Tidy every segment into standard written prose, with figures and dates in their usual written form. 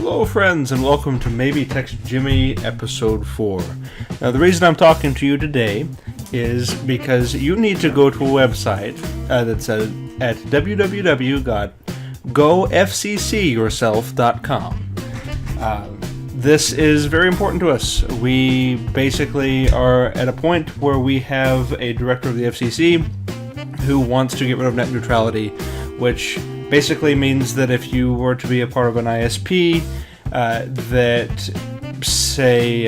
Hello friends, and welcome to Maybe Text Jimmy episode 4. Now the reason I'm talking to you today is because you need to go to a website that's at www.gofccyourself.com. This is very important to us. We basically are at a point where we have a director of the FCC who wants to get rid of net neutrality, which basically means that if you were to be a part of an ISP, say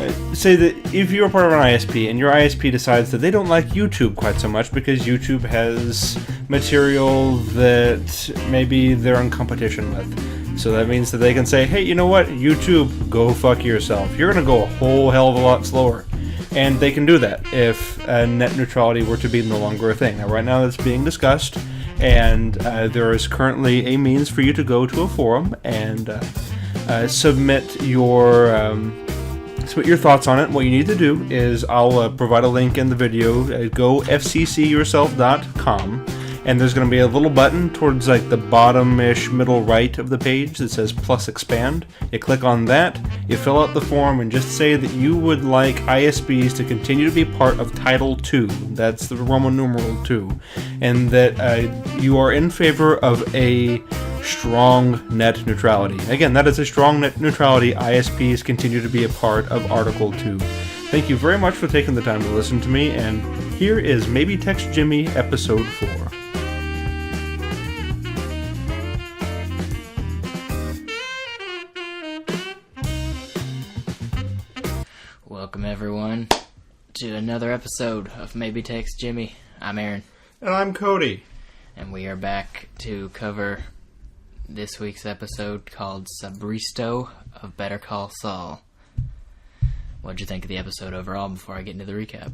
that if you're a part of an ISP and your ISP decides that they don't like YouTube quite so much because YouTube has material that maybe they're in competition with. So that means that they can say, hey, you know what, YouTube, go fuck yourself. You're going to go a whole hell of a lot slower. And they can do that if net neutrality were to be no longer a thing. Now, right now that's being discussed, and there is currently a means for you to go to a forum and submit your thoughts on it. What you need to do is I'll provide a link in the video. Go fccyourself.com, and there's going to be a little button towards like the bottom-ish middle right of the page that says plus expand. You click on that, you fill out the form, and just say that you would like ISPs to continue to be part of Title 2. That's the Roman numeral 2. And that you are in favor of a strong net neutrality. Again, that is a strong net neutrality. ISPs continue to be a part of Article 2. Thank you very much for taking the time to listen to me, and here is Maybe Text Jimmy episode 4. Welcome everyone to another episode of Maybe Text Jimmy. I'm Aaron. And I'm Cody. And we are back to cover this week's episode called Sabrosito of Better Call Saul. What'd you think of the episode overall before I get into the recap?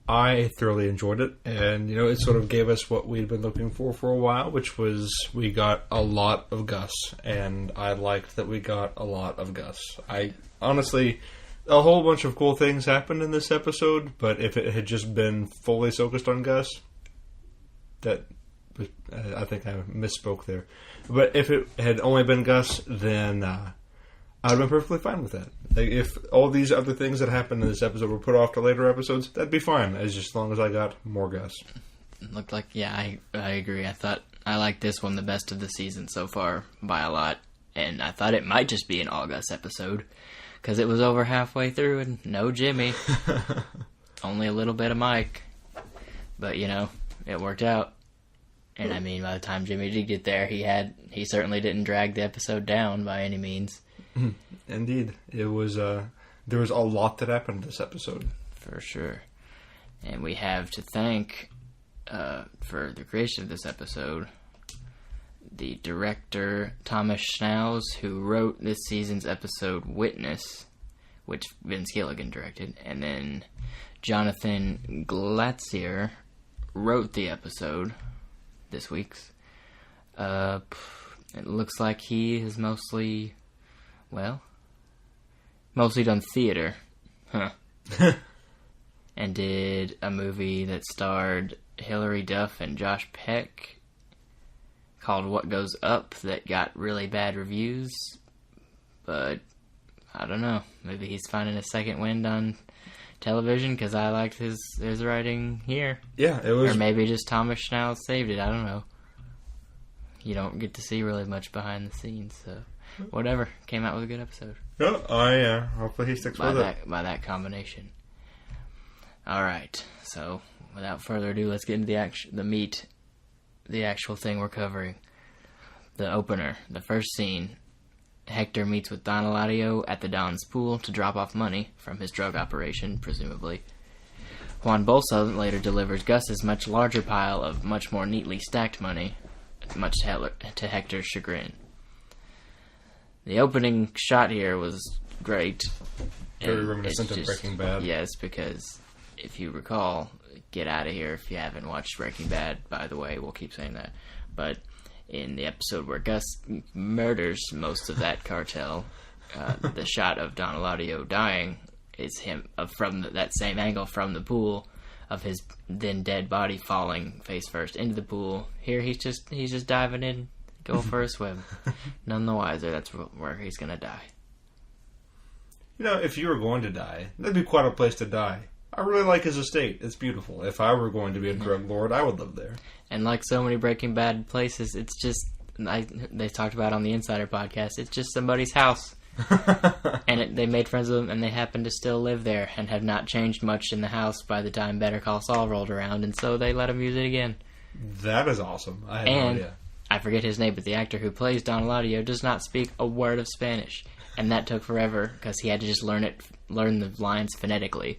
I thoroughly enjoyed it, and it sort of gave us what we'd been looking for a while, which was we got a lot of Gus, and I liked that we got a lot of Gus. I honestly, a whole bunch of cool things happened in this episode, but if it had just been fully focused on Gus, I think I misspoke there. But if it had only been Gus, then I'd have been perfectly fine with that. Like, if all these other things that happened in this episode were put off to later episodes, that'd be fine, as long as I got more Gus. It looked like, yeah, I agree. I thought I liked this one the best of the season so far by a lot, and I thought it might just be an all Gus episode, because it was over halfway through and no Jimmy. Only a little bit of Mike. But, it worked out. And I mean, by the time Jimmy did get there, he certainly didn't drag the episode down by any means. Indeed. It was, there was a lot that happened in this episode. For sure. And we have to thank, for the creation of this episode, the director Thomas Schnauz, who wrote this season's episode Witness, which Vince Gilligan directed, and then Jonathan Glacier wrote the episode, this week's. It looks like he has mostly done theater. Huh. And did a movie that starred Hilary Duff and Josh Peck called What Goes Up that got really bad reviews, but I don't know, maybe he's finding a second wind on television because I liked his writing here. Yeah, it was. Or maybe just Thomas Schnauz saved it, I don't know. You don't get to see really much behind the scenes, so whatever, came out with a good episode. No, hopefully he sticks with it. By that combination. Alright, so without further ado, let's get into the actual thing we're covering. The opener, the first scene. Hector meets with Don Eladio at the Don's pool to drop off money from his drug operation, presumably. Juan Bolsa later delivers Gus's much larger pile of much more neatly stacked money, much to Hector's chagrin. The opening shot here was great. Very reminiscent of Breaking Bad. Yes, because if you recall, get out of here if you haven't watched Breaking Bad, by the way, we'll keep saying that. But in the episode where Gus murders most of that cartel, the shot of Don Eladio dying is him from that same angle from the pool of his then dead body falling face first into the pool. Here he's just diving in, Go for a swim. None the wiser. That's where he's going to die. You know, if you were going to die, that'd be quite a place to die. I really like his estate. It's beautiful. If I were going to be a drug lord, I would live there. And like so many Breaking Bad places, it's just, they talked about on the Insider podcast, it's just somebody's house. And they made friends with him, and they happen to still live there and have not changed much in the house by the time Better Call Saul rolled around, and so they let him use it again. That is awesome. I had no idea. I forget his name, but the actor who plays Don Eladio does not speak a word of Spanish, and that took forever because he had to just learn the lines phonetically.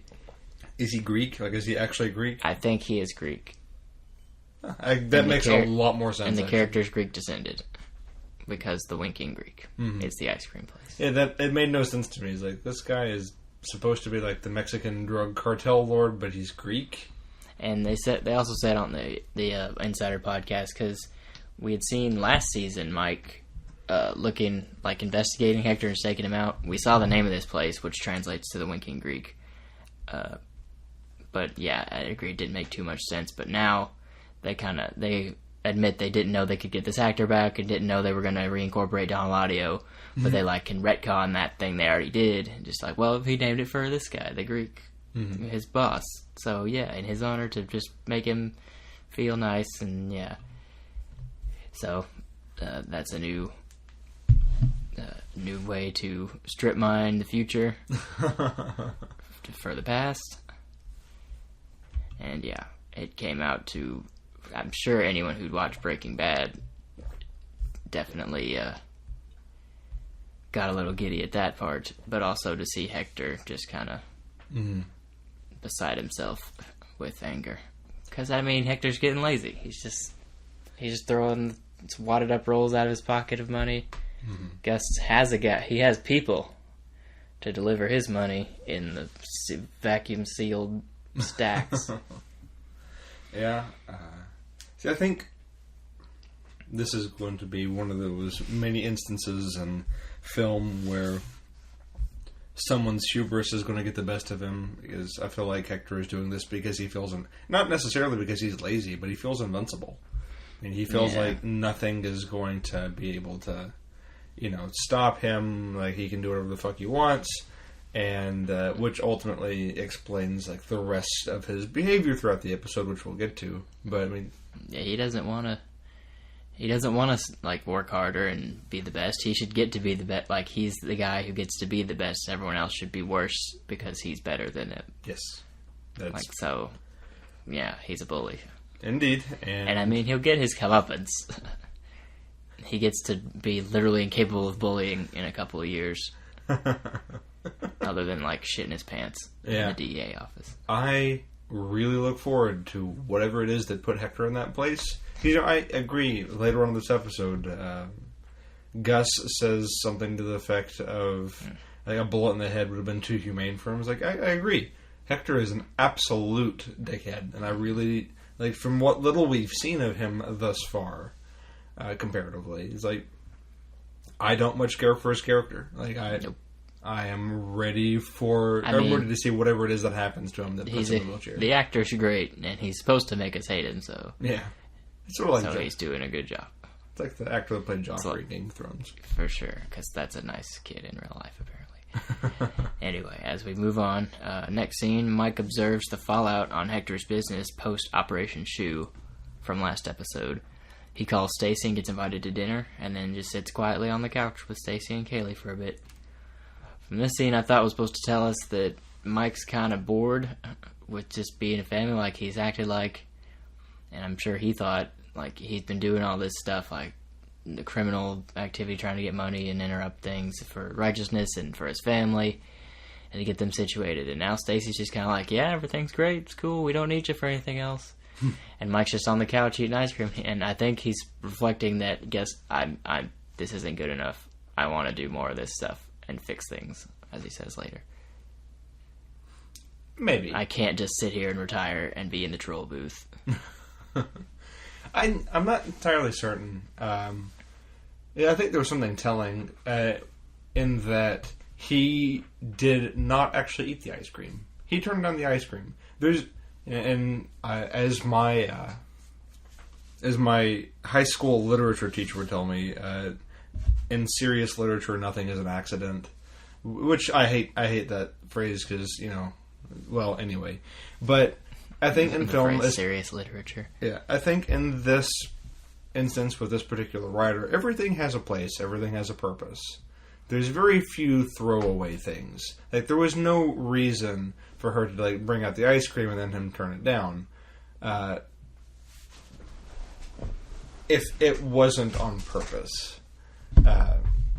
Is he Greek? Like, is he actually Greek? I think he is Greek. That makes a lot more sense. And the character's Greek descended. Because the winking Greek is the ice cream place. Yeah, it made no sense to me. It's like, this guy is supposed to be like the Mexican drug cartel lord, but he's Greek. And they also said on the Insider podcast, because we had seen last season Mike looking, like, investigating Hector and staking him out. We saw the name of this place, which translates to the winking Greek. But yeah, I agree, it didn't make too much sense. But now they admit they didn't know they could get this actor back and didn't know they were going to reincorporate Don Eladio, but they can retcon that thing they already did. Just like, well, he named it for this guy, the Greek, his boss. So yeah, in his honor, to just make him feel nice, and yeah. So that's a new way to strip mine the future for the past. And yeah, it came out to, I'm sure anyone who'd watched Breaking Bad definitely got a little giddy at that part, but also to see Hector just kind of beside himself with anger. Because, I mean, Hector's getting lazy. He's just throwing wadded up rolls out of his pocket of money. Gus has he has people to deliver his money in the vacuum sealed stacks. Yeah. See, I think this is going to be one of those many instances in film where someone's hubris is going to get the best of him, because I feel like Hector is doing this because he feels, not necessarily because he's lazy, but he feels invincible. I mean, he feels like nothing is going to be able to, stop him. Like, he can do whatever the fuck he wants, and which ultimately explains the rest of his behavior throughout the episode, which we'll get to. But I mean, yeah, he doesn't want to work harder and be the best. He should get to be the best. Like, he's the guy who gets to be the best. Everyone else should be worse because he's better than him. Yes, so. Yeah, he's a bully. Indeed, and I mean, he'll get his comeuppance. He gets to be literally incapable of bullying in a couple of years. Other than, shitting his pants in the DEA office. I really look forward to whatever it is that put Hector in that place. I agree. Later on in this episode, Gus says something to the effect of, a bullet in the head would have been too humane for him. It's I agree. Hector is an absolute dickhead, and I really, from what little we've seen of him thus far, comparatively, it's I don't much care for his character. Nope. I am ready ready to see whatever it is that happens to him that puts him in the wheelchair. The actor's great, and he's supposed to make us hate him, so... Yeah. It's sort of he's doing a good job. It's like the actor that played Joffrey in Game of Thrones. For sure, because that's a nice kid in real life, apparently. Anyway, as we move on, next scene, Mike observes the fallout on Hector's business post-Operation Shoe from last episode. He calls Stacy and gets invited to dinner, and then just sits quietly on the couch with Stacy and Kaylee for a bit. From this scene, I thought was supposed to tell us that Mike's kind of bored with just being a family, he's acted and I'm sure he thought, he's been doing all this stuff, the criminal activity, trying to get money and interrupt things for righteousness and for his family, and to get them situated. And now Stacy's just kind of yeah, everything's great, it's cool, we don't need you for anything else. And Mike's just on the couch eating ice cream, and I think he's reflecting that, this isn't good enough. I want to do more of this stuff and fix things, as he says later. Maybe. I can't just sit here and retire and be in the troll booth. I'm not entirely certain. I think there was something telling in that he did not actually eat the ice cream. He turned down the ice cream. As my as my high school literature teacher would tell me, in serious literature, nothing is an accident. Which I hate that phrase because, well, anyway. But I think in film... serious literature. Yeah, I think in this instance with this particular writer, everything has a place, everything has a purpose. There's very few throwaway things. Like, there was no reason for her to, like, bring out the ice cream and then him turn it down. If it wasn't on purpose.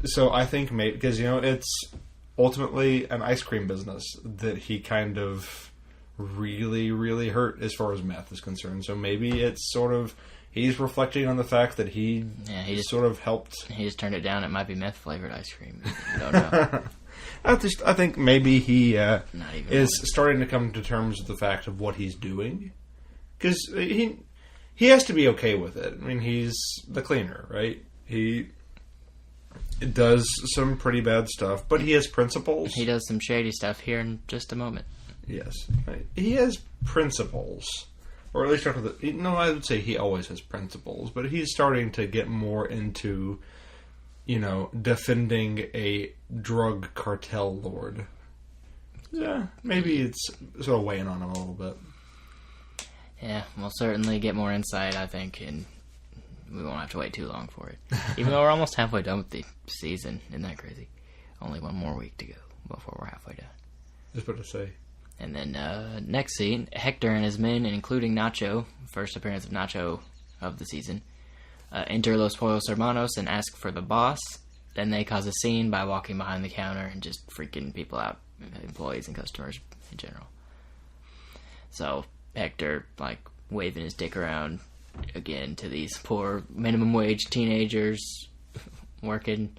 So I think maybe... Because, it's ultimately an ice cream business that he kind of really, really hurt as far as meth is concerned. So maybe it's sort of... He's reflecting on the fact that he just sort of helped... He just turned it down. It might be meth-flavored ice cream. You don't know. I think maybe he is starting to come to terms with the fact of what he's doing. Because he has to be okay with it. I mean, he's the cleaner, right? He does some pretty bad stuff, but he has principles. He does some shady stuff here in just a moment. Yes. He has principles. Or at least I would say he always has principles, but he's starting to get more into, defending a drug cartel lord. Yeah, maybe it's sort of weighing on him a little bit. Yeah, we'll certainly get more insight, I think, and we won't have to wait too long for it. Even though we're almost halfway done with the season. Isn't that crazy? Only one more week to go before we're halfway done. Just what to say. And then next scene, Hector and his men, including Nacho, first appearance of Nacho of the season, enter Los Pollos Hermanos and ask for the boss. Then they cause a scene by walking behind the counter and just freaking people out, employees and customers in general. So Hector, waving his dick around again to these poor minimum wage teenagers working.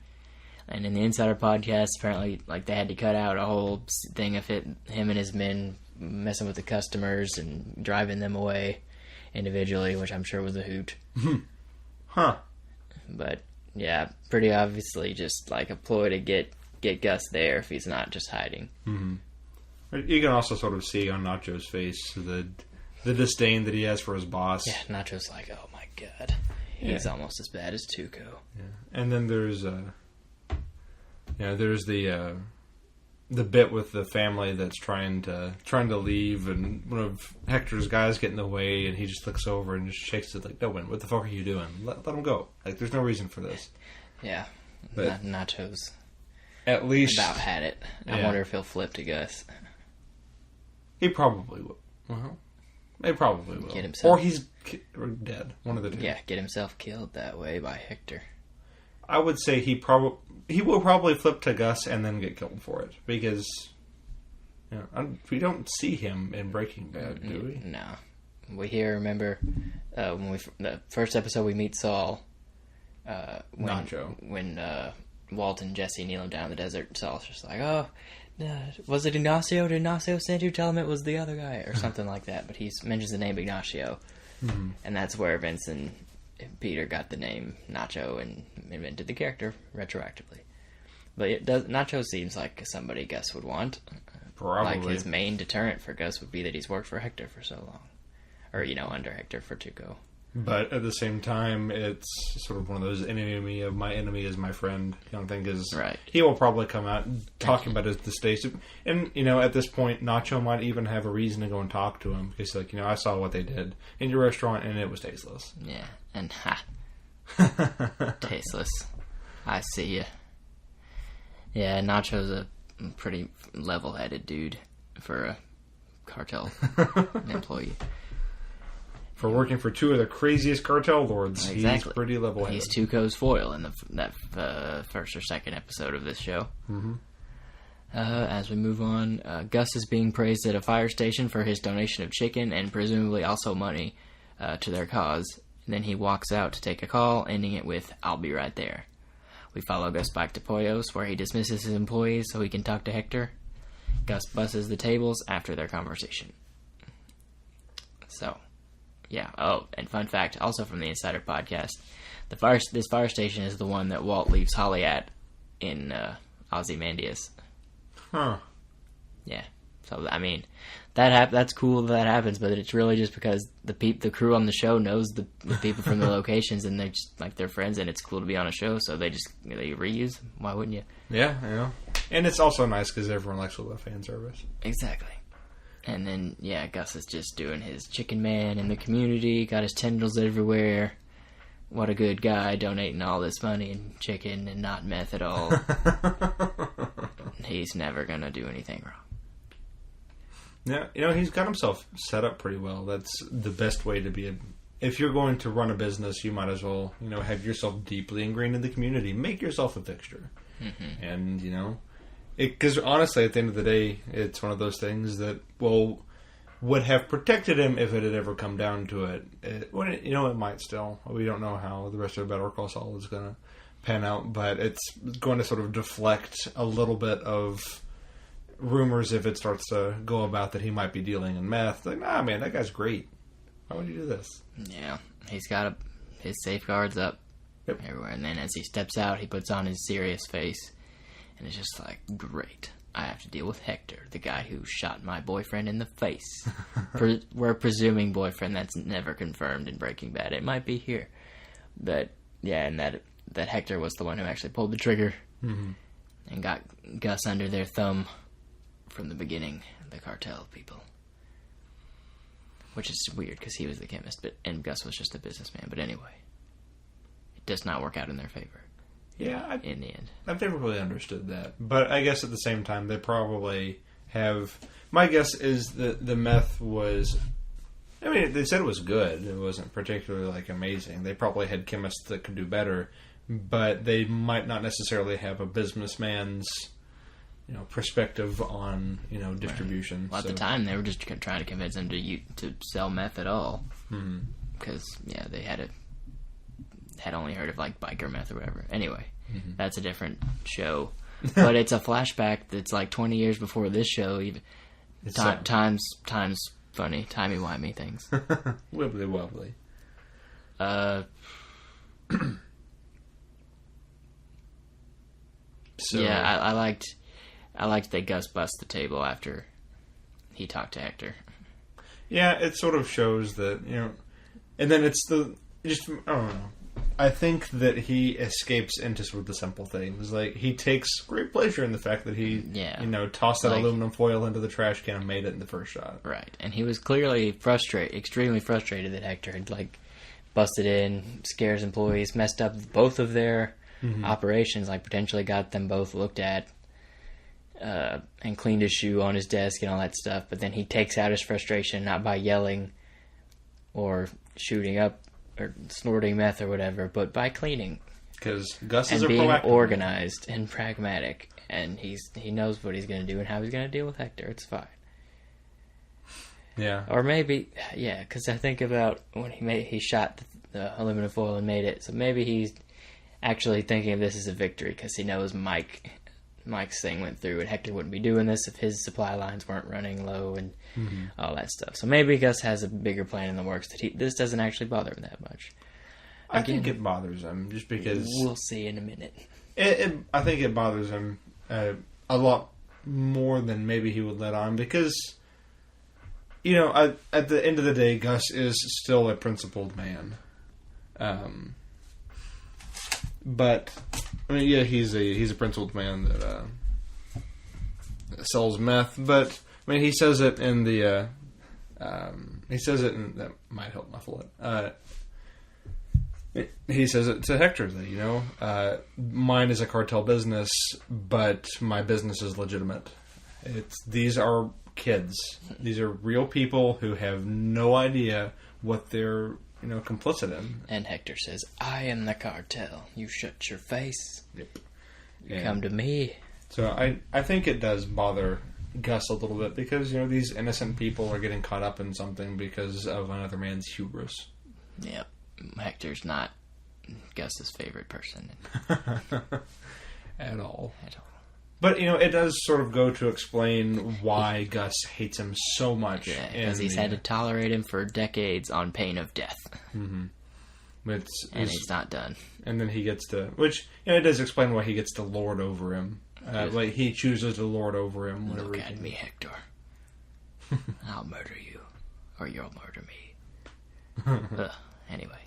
And in the Insider podcast, apparently, they had to cut out a whole thing of him and his men messing with the customers and driving them away individually, which I'm sure was a hoot. Huh. But, yeah, pretty obviously just, a ploy to get Gus there if he's not just hiding. Mm-hmm. You can also sort of see on Nacho's face the disdain that he has for his boss. Yeah, Nacho's like, oh my god, he's almost as bad as Tuco. Yeah. And then there's... there's the bit with the family that's trying to leave, and one of Hector's guys get in the way, and he just looks over and just shakes it like, "No, what the fuck are you doing? Let him go. There's no reason for this." Yeah, but Nacho's at least about had it. I wonder if he'll flip to Gus. He probably will. Well, he probably will. Get himself, or he's dead. One of the two. Yeah, get himself killed that way by Hector. I would say he will probably flip to Gus and then get killed for it, because we don't see him in Breaking Bad, do we? No. We remember, the first episode we meet Saul, Nacho. When Walt and Jesse kneel him down in the desert, Saul's just like, oh, was it Ignacio? Did Ignacio send you? Tell him it was the other guy, or something like that. But he mentions the name Ignacio, and that's where Vince and Peter got the name Nacho and invented the character retroactively. But Nacho seems like somebody Gus would want. Probably. His main deterrent for Gus would be that he's worked for Hector for so long. Or, under Hector for Tuco. But at the same time, it's sort of one of those enemy of my enemy is my friend kind of thing, because he will probably come out talking about his distaste. And, at this point, Nacho might even have a reason to go and talk to him, because, I saw what they did in your restaurant, and it was tasteless. Yeah, and tasteless. I see ya. Yeah, Nacho's a pretty level-headed dude for a cartel employee. For working for two of the craziest cartel lords, exactly. He's pretty level-headed. He's Tuco's foil in that first or second episode of this show. Mm-hmm. As we move on, Gus is being praised at a fire station for his donation of chicken and presumably also money to their cause. And then he walks out to take a call, ending it with, "I'll be right there." We follow Gus back to Pollos, where he dismisses his employees so he can talk to Hector. Gus busses the tables after their conversation. So, yeah. Oh, and fun fact, also from the Insider podcast, this fire station is the one that Walt leaves Holly at in Ozymandias. Huh. Yeah. So I mean, that's cool that happens, but it's really just because the crew on the show knows the people from the locations, and they're just like they're friends, and it's cool to be on a show, so they reuse them. Why wouldn't you? Yeah, and it's also nice because everyone likes a little fan service. Exactly. And then Gus is just doing his chicken man in the community, got his tendrils everywhere. What a good guy, donating all this money in chicken and not meth at all. He's never gonna do anything wrong. Yeah, he's got himself set up pretty well. That's the best way to be. If you're going to run a business, you might as well, have yourself deeply ingrained in the community. Make yourself a fixture. Mm-hmm. And, because honestly, at the end of the day, it's one of those things that, would have protected him if it had ever come down to it. It might still. We don't know how the rest of Better Call Saul is going to pan out, but it's going to sort of deflect a little bit of rumors if it starts to go about that he might be dealing in meth. Like, nah, man, that guy's great. Why would you do this? Yeah, he's got his safeguards up everywhere, and then as he steps out, he puts on his serious face, and it's just like, great. I have to deal with Hector, the guy who shot my boyfriend in the face. We're presuming boyfriend. That's never confirmed in Breaking Bad. It might be here. But, and that Hector was the one who actually pulled the trigger and got Gus under their thumb from the beginning, the cartel people. Which is weird, because he was the chemist, and Gus was just a businessman. But anyway, it does not work out in their favor. Yeah, in the end, I've never really understood that, but I guess at the same time they probably have. My guess is that the meth was. I mean, they said it was good. It wasn't particularly amazing. They probably had chemists that could do better, but they might not necessarily have a businessman's, perspective on distribution. Right. Well, at the time they were just trying to convince them to sell meth at all, because they had only heard of biker meth or whatever. Anyway, that's a different show. But it's a flashback that's 20 years before this show. Even times funny, timey-wimey things. Wibbly wobbly. I liked that Gus bust the table after he talked to Hector. Yeah, it sort of shows that, and then it's I don't know. I think that he escapes into sort of the simple things. He takes great pleasure in the fact that he, tossed that aluminum foil into the trash can and made it in the first shot. Right. And he was clearly extremely frustrated that Hector had, busted in, scares employees, messed up both of their operations, potentially got them both looked at, and cleaned his shoe on his desk and all that stuff. But then he takes out his frustration not by yelling or shooting up or snorting meth or whatever, but by cleaning. Because Gus is being organized and pragmatic, and he knows what he's going to do and how he's going to deal with Hector. It's fine. Yeah. Or maybe, because I think about when he shot the aluminum foil and made it. So maybe he's actually thinking of this as a victory because he knows Mike's thing went through, and Hector wouldn't be doing this if his supply lines weren't running low and all that stuff. So maybe Gus has a bigger plan in the works that this doesn't actually bother him that much. I think it bothers him just because we'll see in a minute. I think it bothers him a lot more than maybe he would let on because, at the end of the day, Gus is still a principled man. But I mean, he's a principled man that sells meth. But I mean, he says it in the that might help muffle it. He says it to Hector that mine is a cartel business, but my business is legitimate. These are kids. These are real people who have no idea what they're complicit in. And Hector says, "I am the cartel. You shut your face. Yep. You come to me." So I think it does bother Gus a little bit because these innocent people are getting caught up in something because of another man's hubris. Yep. Hector's not Gus's favorite person. At all. But, it does sort of go to explain why Gus hates him so much. Yeah, because he's had to tolerate him for decades on pain of death. Mm-hmm. And he's not done. And then he gets to... Which, it does explain why he gets to lord over him. He chooses to lord over him. Look at me, Hector. I'll murder you, or you'll murder me. Anyway,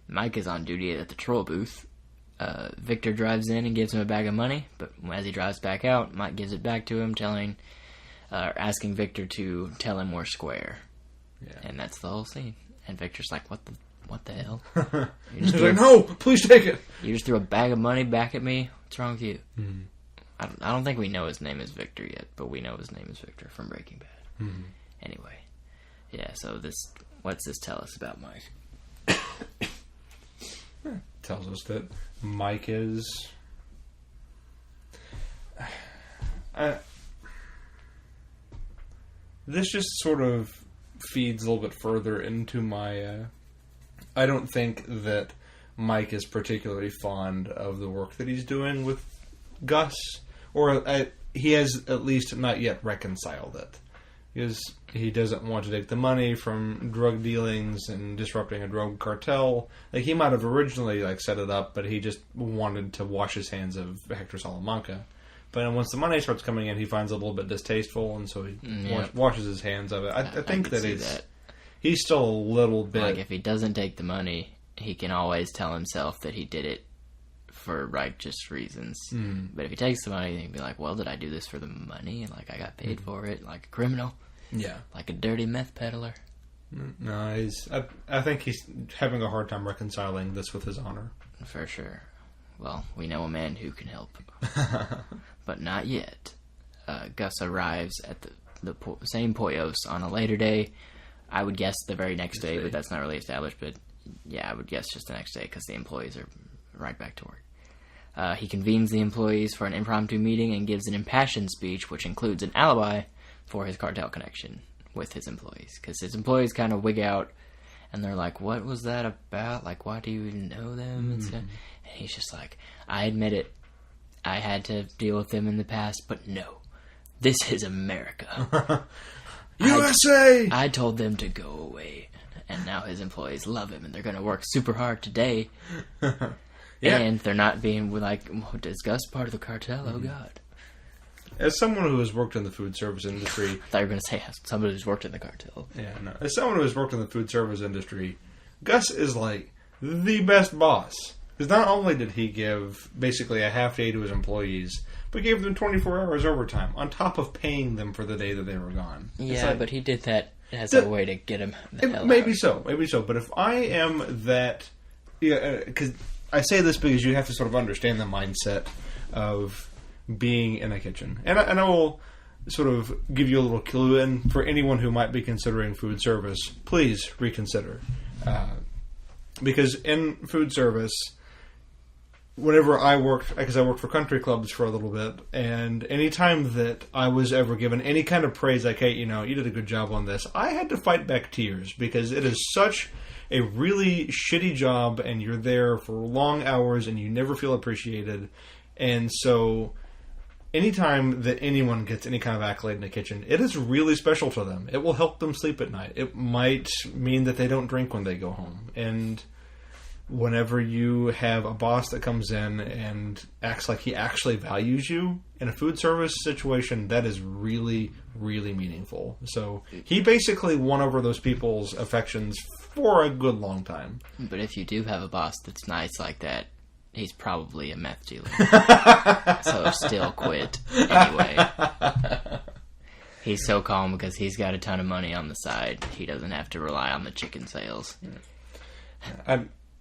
Mike is on duty at the troll booth. Victor drives in and gives him a bag of money, but as he drives back out, Mike gives it back to him, asking Victor to tell him we're square. Yeah. And that's the whole scene. And Victor's like, what the hell? He's like, no, please take it. You just threw a bag of money back at me? What's wrong with you? Mm-hmm. I don't think we know his name is Victor yet, but we know his name is Victor from Breaking Bad. Mm-hmm. Anyway. Yeah, so what's this tell us about Mike? Tells us that Mike is... this just sort of feeds a little bit further into my... I don't think that Mike is particularly fond of the work that he's doing with Gus, or he has at least not yet reconciled it. Because he doesn't want to take the money from drug dealings and disrupting a drug cartel. Like, he might have originally set it up, but he just wanted to wash his hands of Hector Salamanca. But then once the money starts coming in, he finds it a little bit distasteful, and so he washes his hands of it. I think that he's still a little bit... Like, if he doesn't take the money, he can always tell himself that he did it for righteous reasons. But if he takes the money, he can be like, well, did I do this for the money? Like, I got paid for it, like a criminal. Yeah. Like a dirty meth peddler. No, I think he's having a hard time reconciling this with his honor. For sure. Well, we know a man who can help. But not yet. Gus arrives at the same Poyos on a later day. I would guess the very next day, but that's not really established. But yeah, I would guess just the next day because the employees are right back to work. He convenes the employees for an impromptu meeting and gives an impassioned speech, which includes an alibi for his cartel connection with his employees. Because his employees kind of wig out, and they're like, what was that about? Like, why do you even know them? And he's just like, I admit it. I had to deal with them in the past, but no. This is America. USA! I told them to go away. And now his employees love him, and they're going to work super hard today. Yeah. And they're not being like, is Gus part of the cartel? Oh, God. As someone who has worked in the food service industry... I thought you were going to say somebody who's worked in the cartel. Yeah, no. As someone who has worked in the food service industry, Gus is like the best boss. Because not only did he give basically a half day to his employees, but gave them 24 hours overtime on top of paying them for the day that they were gone. Yeah, but he did that as a way to get him the hell maybe out. Maybe so. But if I am that... Yeah, because I say this because you have to sort of understand the mindset of being in a kitchen. And I will sort of give you a little clue, and for anyone who might be considering food service, please reconsider. Because in food service, whenever I worked, because I worked for country clubs for a little bit, and any time that I was ever given any kind of praise, like, hey, you did a good job on this, I had to fight back tears, because it is such a really shitty job, and you're there for long hours, and you never feel appreciated. And so anytime that anyone gets any kind of accolade in the kitchen, it is really special to them. It will help them sleep at night. It might mean that they don't drink when they go home. And whenever you have a boss that comes in and acts like he actually values you in a food service situation, that is really, really meaningful. So he basically won over those people's affections for a good long time. But if you do have a boss that's nice like that, he's probably a meth dealer. So still quit anyway. He's so calm because he's got a ton of money on the side. He doesn't have to rely on the chicken sales.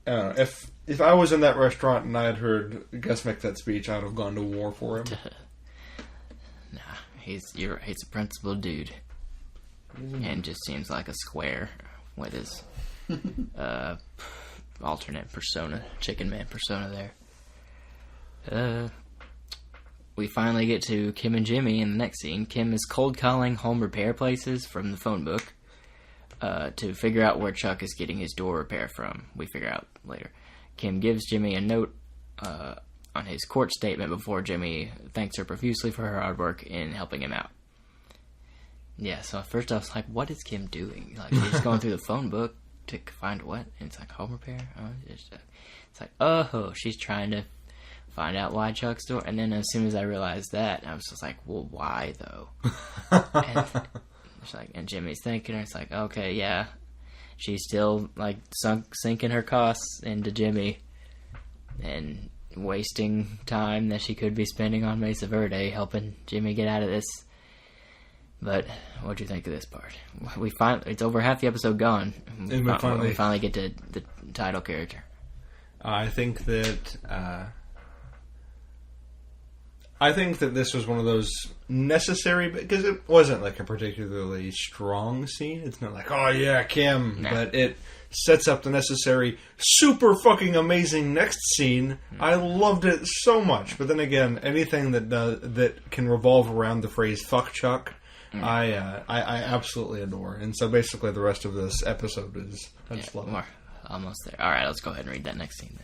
If I was in that restaurant and I had heard Gus make that speech, I'd have gone to war for him. Nah, he's a principled dude, and just seems like a square with his alternate persona, Chicken Man persona there. We finally get to Kim and Jimmy in the next scene. Kim is cold calling home repair places from the phone book to figure out where Chuck is getting his door repair from. We figure out later. Kim gives Jimmy a note on his court statement before Jimmy thanks her profusely for her hard work in helping him out. Yeah, so at first I was like, what is Kim doing? Like, she's going through the phone book to find what? And it's like, home repair? Oh, it's like, oh, she's trying to find out why Chuck's door. And then as soon as I realized that, I was just like, well, why, though? And It's like, and Jimmy's thinking, it's like, okay, yeah, she's still like sinking her costs into Jimmy, and wasting time that she could be spending on Mesa Verde helping Jimmy get out of this. But what'd you think of this part? It's over half the episode gone. We finally get to the title character. I think that this was one of those necessary, because it wasn't like a particularly strong scene. It's not like, oh yeah, Kim, but it sets up the necessary super fucking amazing next scene. I loved it so much. But then again, anything that can revolve around the phrase "fuck Chuck," I absolutely adore. And so basically, the rest of this episode is I just love it. We're almost there. All right, let's go ahead and read that next scene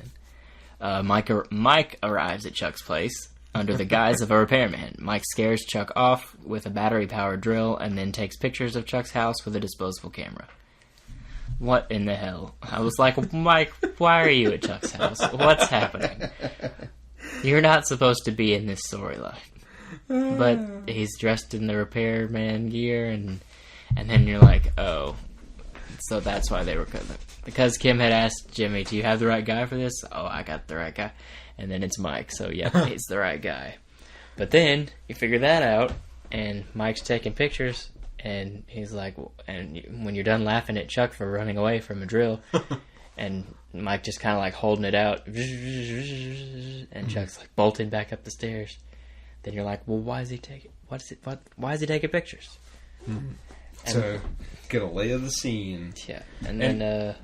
then. Mike arrives at Chuck's place under the guise of a repairman. Mike scares Chuck off with a battery-powered drill and then takes pictures of Chuck's house with a disposable camera. What in the hell? I was like, Mike, why are you at Chuck's house? What's happening? You're not supposed to be in this storyline. But he's dressed in the repairman gear, and then you're like, oh, so that's why they were... Because Kim had asked Jimmy, do you have the right guy for this? Oh, I got the right guy. And then it's Mike, so yeah, he's the right guy. But then you figure that out, and Mike's taking pictures, and he's like, when you're done laughing at Chuck for running away from a drill, and Mike just kind of like holding it out, and Chuck's like bolting back up the stairs. Then you're like, well, why is he taking pictures? To get a lay of the scene. Yeah, and then.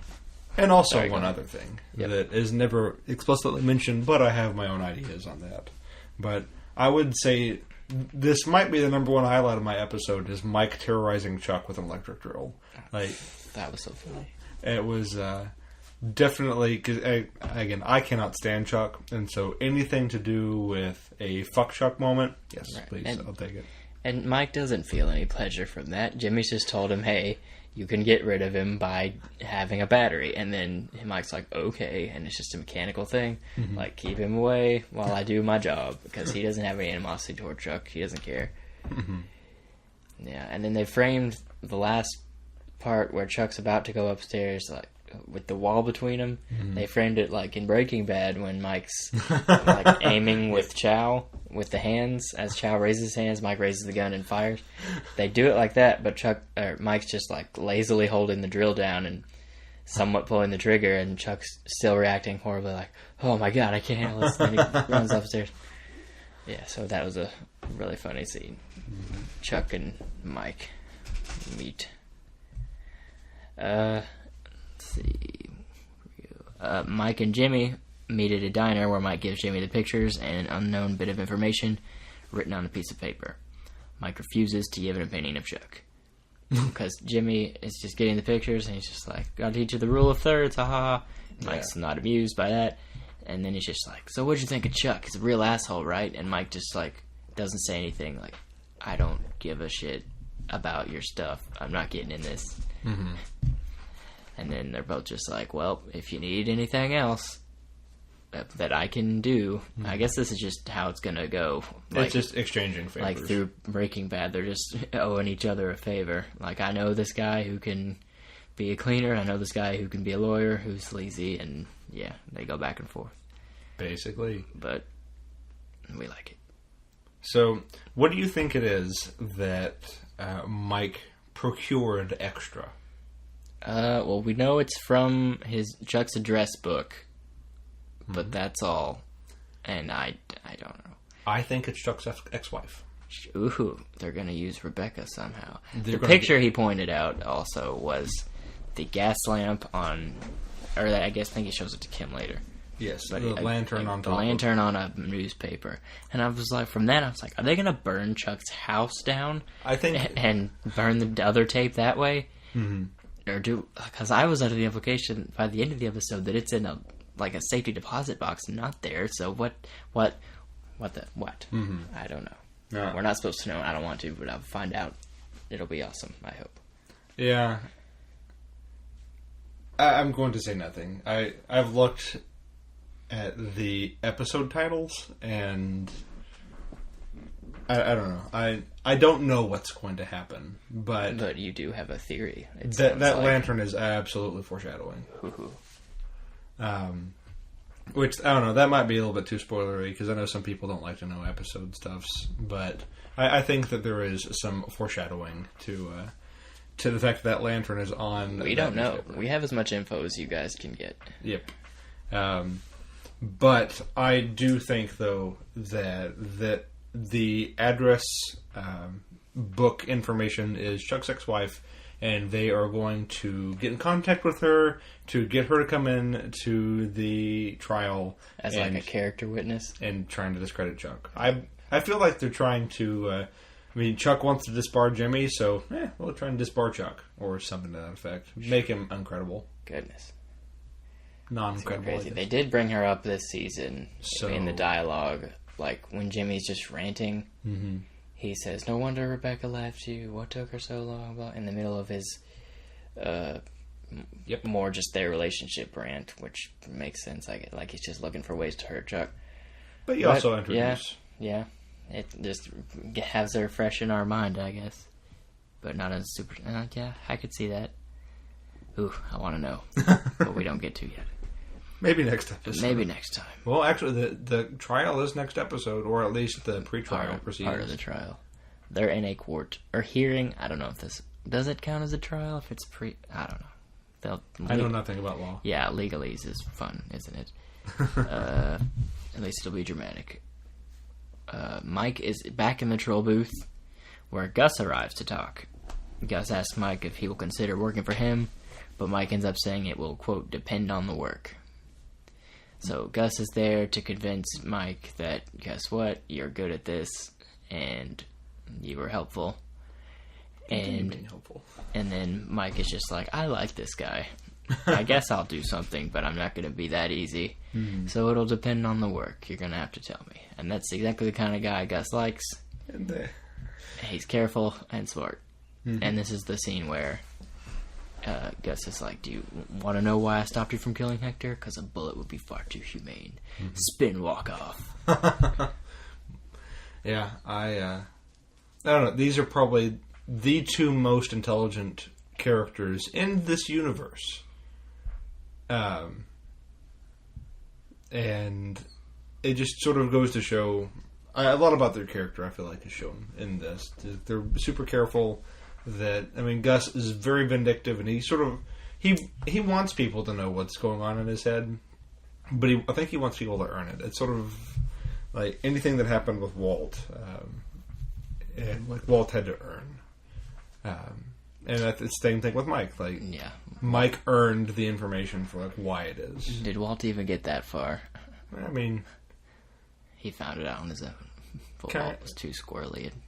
And also one other thing that is never explicitly mentioned, but I have my own ideas on that. But I would say this might be the number one highlight of my episode is Mike terrorizing Chuck with an electric drill. Like that was so funny. It was definitely, because I cannot stand Chuck, and so anything to do with a fuck Chuck moment, yes, please, I'll take it. And Mike doesn't feel any pleasure from that. Jimmy's just told him, hey, you can get rid of him by having a battery. And then Mike's like, okay. And it's just a mechanical thing. Mm-hmm. Like, keep him away while I do my job. Because he doesn't have any animosity toward Chuck. He doesn't care. Mm-hmm. Yeah, and then they framed the last part where Chuck's about to go upstairs, like, with the wall between them. Mm-hmm. They framed it like in Breaking Bad when Mike's like aiming with Chow with the hands. As Chow raises his hands, Mike raises the gun and fires. They do it like that, but Mike's just like lazily holding the drill down and somewhat pulling the trigger, and Chuck's still reacting horribly like, oh my god, I can't handle this. And then he runs upstairs. Yeah, so that was a really funny scene. Mm-hmm. Chuck and Mike meet. Let's see. Mike and Jimmy meet at a diner where Mike gives Jimmy the pictures and an unknown bit of information written on a piece of paper. Mike refuses to give an opinion of Chuck. Because Jimmy is just getting the pictures and he's just like, gotta teach you the rule of thirds, haha. Mike's not amused by that. And then he's just like, so what'd you think of Chuck? He's a real asshole, right? And Mike just like doesn't say anything, like, I don't give a shit about your stuff. I'm not getting in this. Mm-hmm. And then they're both just like, well, if you need anything else that I can do, I guess this is just how it's going to go. Like, it's just exchanging favors. Like through Breaking Bad, they're just owing each other a favor. Like, I know this guy who can be a cleaner. I know this guy who can be a lawyer who's sleazy. And, yeah, they go back and forth. Basically. But we like it. So, what do you think it is that Mike procured extra? Well, we know it's from Chuck's address book, but that's all. And I don't know. I think it's Chuck's ex-wife. Ooh, they're gonna use Rebecca somehow. The picture he pointed out also was the gas lamp on, or I think he shows it to Kim later. Yes, but the lantern on top. The lantern on a newspaper. And I was like, from that, I was like, are they gonna burn Chuck's house down? I think, and burn the other tape that way? Mm-hmm. Or because I was under the implication by the end of the episode that it's in a safety deposit box and not there. So what? Mm-hmm. I don't know. No. We're not supposed to know. I don't want to, but I'll find out. It'll be awesome, I hope. Yeah. I'm going to say nothing. I've looked at the episode titles, and I don't know. I don't know what's going to happen, but you do have a theory. That lantern is absolutely foreshadowing. Which, I don't know, that might be a little bit too spoilery, because I know some people don't like to know episode stuffs, but I think that there is some foreshadowing to the fact that lantern is on... We don't know. Newspaper. We have as much info as you guys can get. Yep. But I do think, though, that the address book information is Chuck's ex-wife, and they are going to get in contact with her to get her to come in to the trial. As like a character witness? And trying to discredit Chuck. I feel like they're trying to... Chuck wants to disbar Jimmy, so we'll try and disbar Chuck, or something to that effect. Make him uncredible. Goodness. Non-credible. They did bring her up this season in the dialogue. Like, when Jimmy's just ranting, he says, "No wonder Rebecca left you. What took her so long?" Blah, in the middle of his more just their relationship rant, which makes sense. Like he's just looking for ways to hurt Chuck. But you also introduce... Yeah. It just has her fresh in our mind, I guess. But not as super... yeah, I could see that. Ooh, I want to know. But we don't get to yet. Maybe next episode. Maybe next time. Well, actually, the trial is next episode, or at least the pre-trial proceedings. Part of the trial. They're in a court, or hearing. I don't know if this... Does it count as a trial if it's pre... I don't know. I know nothing about law. Yeah, legalese is fun, isn't it? At least it'll be dramatic. Mike is back in the troll booth, where Gus arrives to talk. Gus asks Mike if he will consider working for him, but Mike ends up saying it will, quote, depend on the work. So Gus is there to convince Mike that, guess what, you're good at this, and you were helpful. And then Mike is just like, I like this guy. I guess I'll do something, but I'm not going to be that easy. So it'll depend on the work. You're going to have to tell me. And that's exactly the kind of guy Gus likes. He's careful and smart. And this is the scene where Gus is like, do you want to know why I stopped you from killing Hector? Because a bullet would be far too humane. Spin, walk off. Yeah, I don't know. These are probably the two most intelligent characters in this universe. And it just sort of goes to show a lot about their character, I feel like, is shown in this. They're super careful. Gus is very vindictive, and he sort of he wants people to know what's going on in his head, but I think he wants people to earn it. It's sort of like anything that happened with Walt, and like Walt had to earn. And it's the same thing with Mike. Mike earned the information for why it is. Did Walt even get that far? He found it out on his own. But Walt was too squirrely and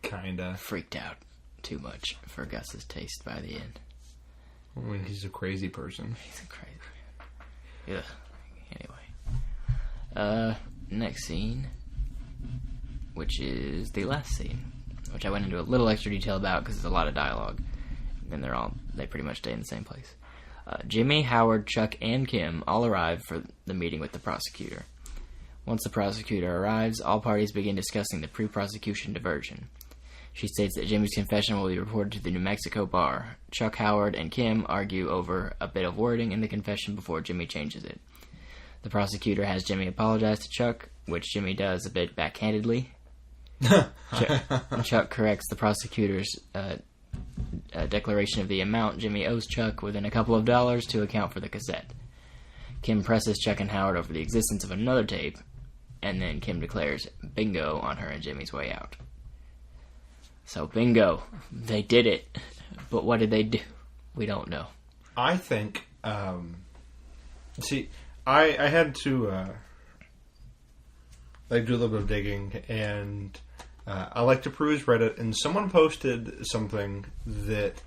kinda freaked out too much for Gus's taste by the end. He's a crazy person. He's a crazy man. Anyway, next scene, which is the last scene, which I went into a little extra detail about because there's a lot of dialogue, and they pretty much stay in the same place. Jimmy, Howard, Chuck, and Kim all arrive for the meeting with the prosecutor. Once the prosecutor arrives, all parties begin discussing the pre-prosecution diversion. She states that Jimmy's confession will be reported to the New Mexico bar. Chuck, Howard, and Kim argue over a bit of wording in the confession before Jimmy changes it. The prosecutor has Jimmy apologize to Chuck, which Jimmy does a bit backhandedly. Chuck corrects the prosecutor's declaration of the amount Jimmy owes Chuck within a couple of dollars to account for the cassette. Kim presses Chuck and Howard over the existence of another tape, and then Kim declares bingo on her and Jimmy's way out. So bingo, they did it, but what did they do? We don't know. I think, I had to do a little bit of digging, and I like to peruse Reddit, and someone posted something that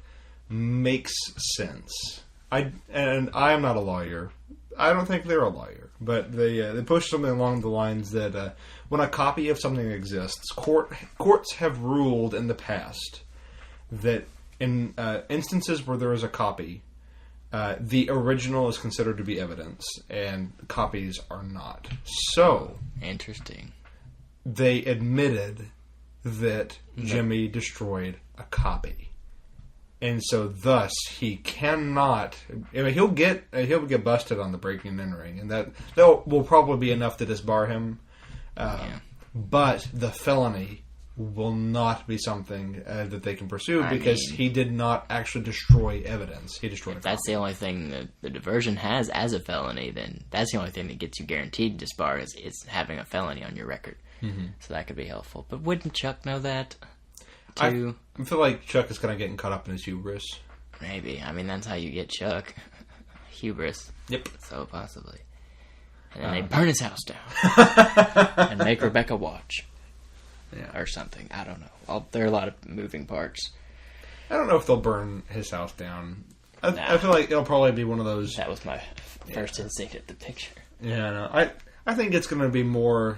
makes sense. I am not a lawyer. I don't think they're a lawyer, but they posted something along the lines that when a copy of something exists, courts have ruled in the past that in instances where there is a copy, the original is considered to be evidence, and copies are not. So interesting. They admitted that Jimmy destroyed a copy. And so, thus, he cannot. I mean, he'll get busted on the breaking and entering, and that will probably be enough to disbar him. But the felony will not be something that they can pursue because he did not actually destroy evidence. He destroyed. If that's the only thing that the diversion has as a felony, then that's the only thing that gets you guaranteed disbar is having a felony on your record. Mm-hmm. So that could be helpful. But wouldn't Chuck know that? I feel like Chuck is kind of getting caught up in his hubris. Maybe. I mean, that's how you get Chuck. Hubris. Yep. So possibly. And then they burn his house down. And make Rebecca watch. Yeah. Or something. I don't know. There are a lot of moving parts. I don't know if they'll burn his house down. I feel like it'll probably be one of those... That was my first instinct at the picture. Yeah, no. I think it's going to be more...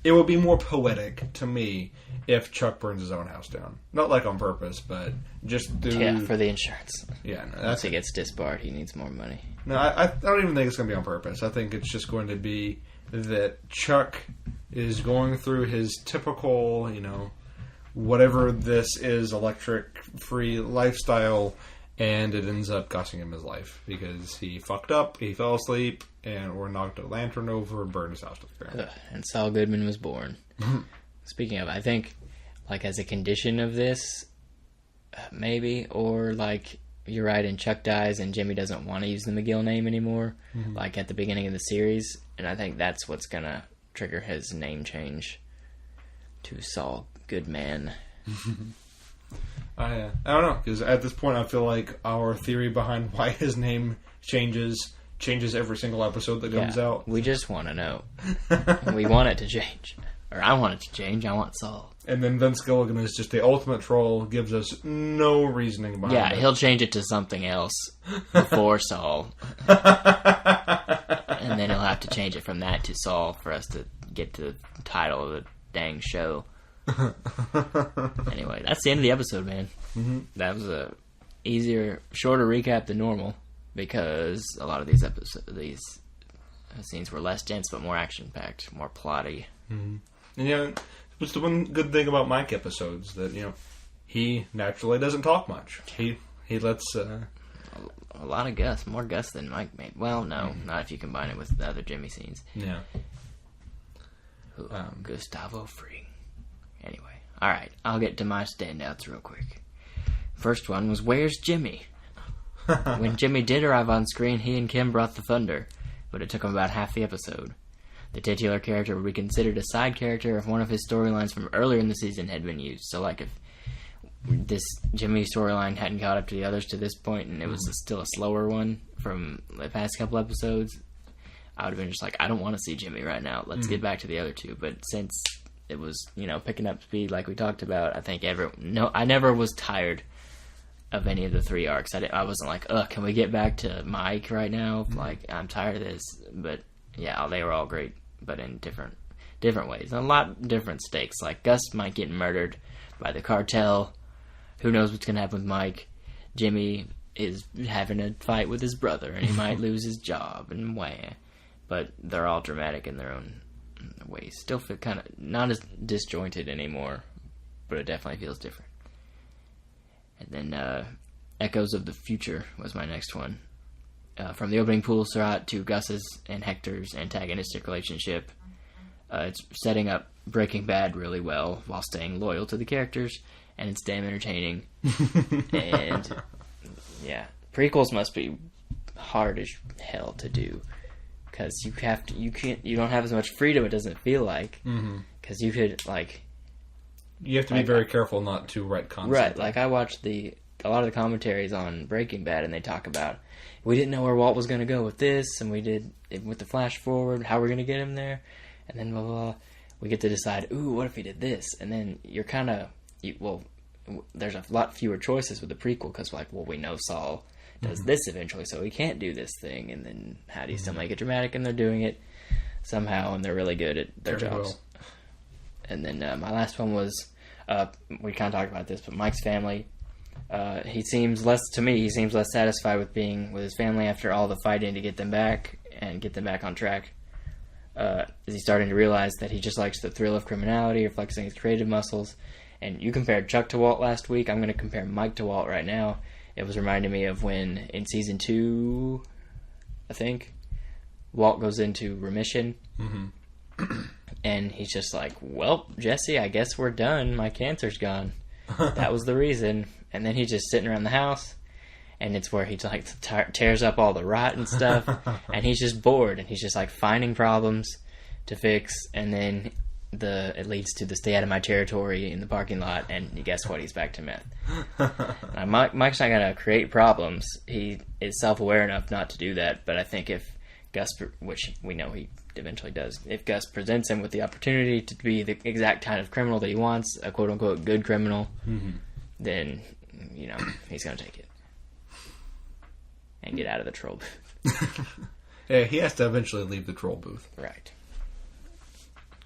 It would be more poetic to me if Chuck burns his own house down. Not like on purpose, but just through... Yeah, for the insurance. Yeah, no, once he gets disbarred, he needs more money. No, I don't even think it's going to be on purpose. I think it's just going to be that Chuck is going through his typical, whatever this is, electric-free lifestyle, and it ends up costing him his life because he fucked up, he fell asleep, or knocked a lantern over and burned his house to the ground. And Saul Goodman was born. Speaking of, I think, as a condition of this, maybe, or you're right, and Chuck dies and Jimmy doesn't want to use the McGill name anymore, at the beginning of the series, and I think that's what's going to trigger his name change to Saul Goodman. I don't know, because at this point I feel like our theory behind why his name changes every single episode that comes out. We just want to know. We want it to change. Or I want it to change. I want Saul. And then Vince Gilligan is just the ultimate troll, gives us no reasoning behind it. Yeah, he'll change it to something else before Saul. And then he'll have to change it from that to Saul for us to get to the title of the dang show. Anyway, that's the end of the episode, man. Mm-hmm. That was a shorter recap than normal because a lot of these scenes were less dense but more action-packed, more plotty. Mm-hmm. And what's the one good thing about Mike episodes that he naturally doesn't talk much. He lets a lot of Gus, more Gus than Mike made. Well, no, not if you combine it with the other Jimmy scenes. Yeah. Gustavo Fring. Anyway, all right, I'll get to my standouts real quick. First one was Where's Jimmy? When Jimmy did arrive on screen, he and Kim brought the thunder, but it took him about half the episode. The titular character would be considered a side character if one of his storylines from earlier in the season had been used. So, if this Jimmy storyline hadn't caught up to the others to this point, and it was still a slower one from the past couple episodes, I would have been just I don't want to see Jimmy right now. Let's get back to the other two. But since it was, picking up speed like we talked about, I think I never was tired of any of the three arcs. I wasn't can we get back to Mike right now? I'm tired of this. But yeah, they were all great, but in different ways. And a lot different stakes. Gus might get murdered by the cartel. Who knows what's going to happen with Mike? Jimmy is having a fight with his brother, and he might lose his job, and but they're all dramatic in their own ways. Still feel kind of not as disjointed anymore, but it definitely feels different. And then Echoes of the Future was my next one. From the opening pool shot to Gus's and Hector's antagonistic relationship, it's setting up Breaking Bad really well while staying loyal to the characters, and it's damn entertaining. And yeah, prequels must be hard as hell to do because you don't have as much freedom. It doesn't feel like because you could you have to be very careful not to write concept. Right, I watched a lot of the commentaries on Breaking Bad, and they talk about we didn't know where Walt was going to go with this, and we did it with the flash forward, how we're going to get him there, and then blah, blah, blah. We get to decide, what if he did this? And then you're kind of, there's a lot fewer choices with the prequel, because we know Saul does this eventually, so he can't do this thing, and then how do you still make it dramatic? And they're doing it somehow, and they're really good at their jobs. Well. And then my last one was, we kind of talked about this, but Mike's family. He seems less satisfied with being with his family after all the fighting to get them back on track. is he starting to realize that he just likes the thrill of criminality or flexing his creative muscles. And you compared Chuck to Walt last week. I'm going to compare Mike to Walt right now. It was reminding me of when in season 2, I think, Walt goes into remission. Mm-hmm. And he's just like, well, Jesse, I guess we're done. My cancer's gone. That was the reason. And then he's just sitting around the house. And it's where he like tears up all the rotten stuff, and he's just bored, and he's just like finding problems to fix, and then it leads to the stay out of my territory in the parking lot, and guess what? He's back to meth. Mike's not gonna create problems. He is self-aware enough not to do that, but I think if Gus, which we know he eventually does, if Gus presents him with the opportunity to be the exact kind of criminal that he wants, a quote-unquote good criminal, then, he's gonna take it. And get out of the troll booth. Yeah, he has to eventually leave the troll booth. Right.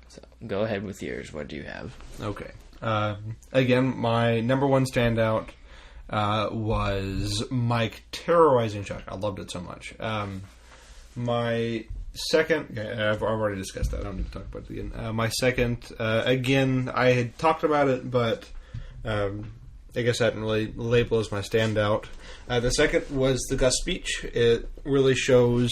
So, go ahead with yours. What do you have? Okay. Again, my number one standout was Mike terrorizing Chuck. I loved it so much. My second... I've already discussed that. I don't need to talk about it again. My second... again, I had talked about it, but... I guess I didn't really label as my standout. The second was the Gus speech. It really shows,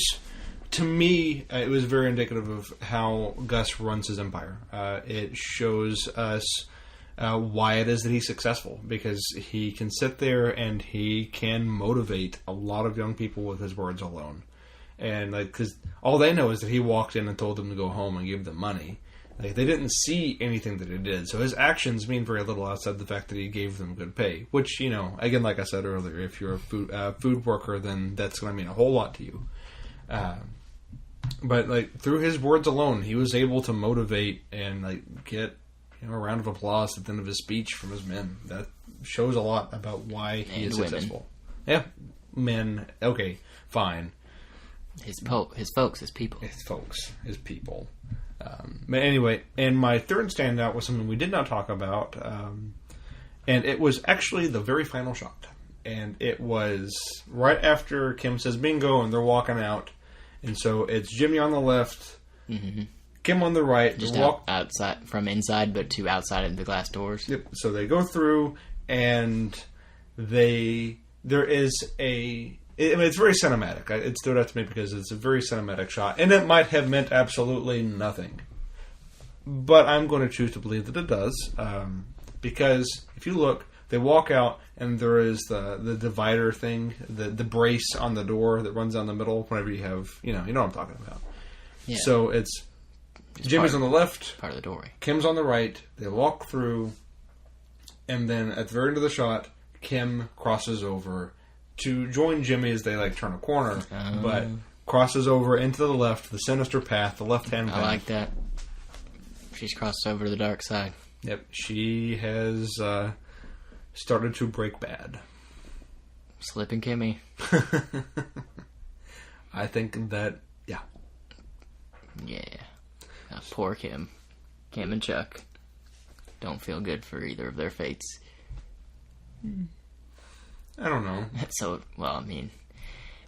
to me, it was very indicative of how Gus runs his empire. It shows us why it is that he's successful, because he can sit there and he can motivate a lot of young people with his words alone. And because all they know is that he walked in and told them to go home and give them money. They didn't see anything that he did. So his actions mean very little outside the fact that he gave them good pay. Which, again, like I said earlier, if you're a food worker, then that's going to mean a whole lot to you. But through his words alone, he was able to motivate and get a round of applause at the end of his speech from his men. That shows a lot about why he is successful. Yeah, men. Okay, fine. His folks, his people. His people. But anyway, and my third standout was something we did not talk about, and it was actually the very final shot. And it was right after Kim says bingo, and they're walking out. And so it's Jimmy on the left, Kim on the right. Just outside, from inside, but to outside of the glass doors. Yep. So they go through, and there is a... it's very cinematic. It stood out to me because it's a very cinematic shot. And it might have meant absolutely nothing. But I'm going to choose to believe that it does. Because if you look, they walk out and there is the divider thing, the brace on the door that runs down the middle whenever you have, you know what I'm talking about. Yeah. So it's Jimmy's on the left. Part of the doorway. Kim's on the right. They walk through. And then at the very end of the shot, Kim crosses over to join Jimmy as they turn a corner, but crosses over into the left, the sinister path, the left-hand path. I like that. She's crossed over to the dark side. Yep, she has started to break bad. Slipping Kimmy. I think that, yeah. Yeah. Poor Kim. Kim and Chuck don't feel good for either of their fates. I don't know. So, well, I mean,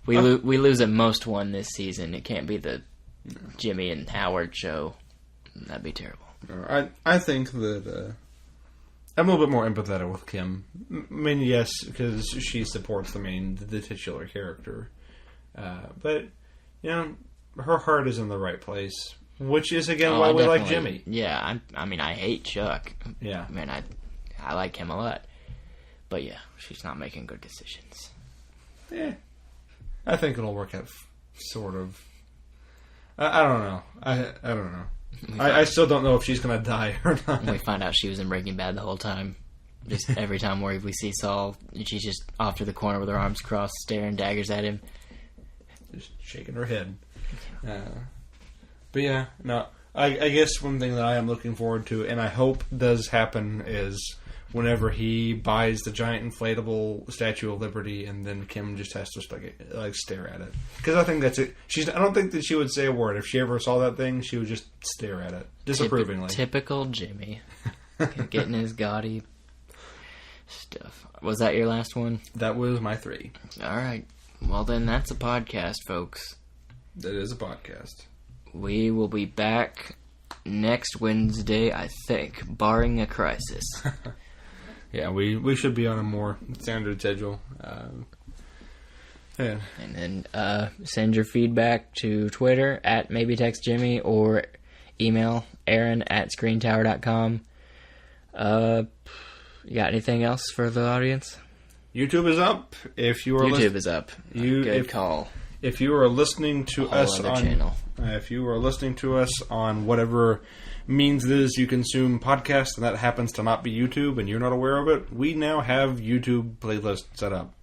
we lose at most one this season. It can't be the Jimmy and Howard show. That'd be terrible. I think that I'm a little bit more empathetic with Kim. I mean, yes, because she supports the titular character. But, her heart is in the right place. Which is, again, why we like Jimmy. Yeah, I hate Chuck. Yeah. I mean, I like him a lot. But yeah, she's not making good decisions. Yeah. I think it'll work out, sort of. I don't know. I don't know. I still don't know if she's going to die or not. We find out she was in Breaking Bad the whole time. Just every time we see Saul, she's just off to the corner with her arms crossed, staring daggers at him. Just shaking her head. But yeah, no. I guess one thing that I am looking forward to, and I hope does happen, is whenever he buys the giant inflatable Statue of Liberty, and then Kim just has to stare at it. Because I think that's it. I don't think that she would say a word. If she ever saw that thing, she would just stare at it disapprovingly. Typical Jimmy, getting his gaudy stuff. Was that your last one? That was my 3. All right. Well, then that's a podcast, folks. That is a podcast. we will be back next Wednesday, I think, barring a crisis. Yeah, we should be on a more standard schedule. Yeah. And then send your feedback to Twitter at @MaybeTextJimmy or email Aaron@ScreenTower.com. You got anything else for the audience? YouTube is up. If you are YouTube is up. Good call. If you are listening to us on channel. If you are listening to us on whatever means it is you consume podcasts, and that happens to not be YouTube, and you're not aware of it, we now have YouTube playlists set up.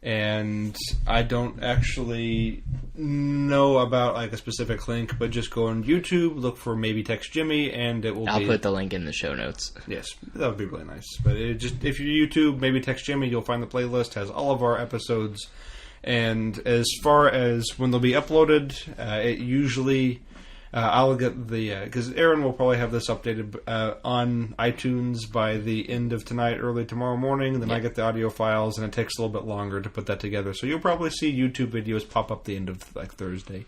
And I don't actually know about like a specific link, but just go on YouTube, look for Maybe Text Jimmy, and it will I'll put the link in the show notes. Yes, that would be really nice. But if you YouTube Maybe Text Jimmy, you'll find the playlist has all of our episodes. And as far as when they'll be uploaded, it usually I'll get because Aaron will probably have this updated on iTunes by the end of tonight, early tomorrow morning. Then I get the audio files, and it takes a little bit longer to put that together. So you'll probably see YouTube videos pop up the end of like Thursday.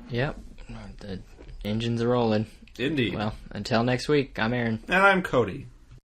Yep, the engines are rolling. Indeed. Well, until next week, I'm Aaron. And I'm Cody.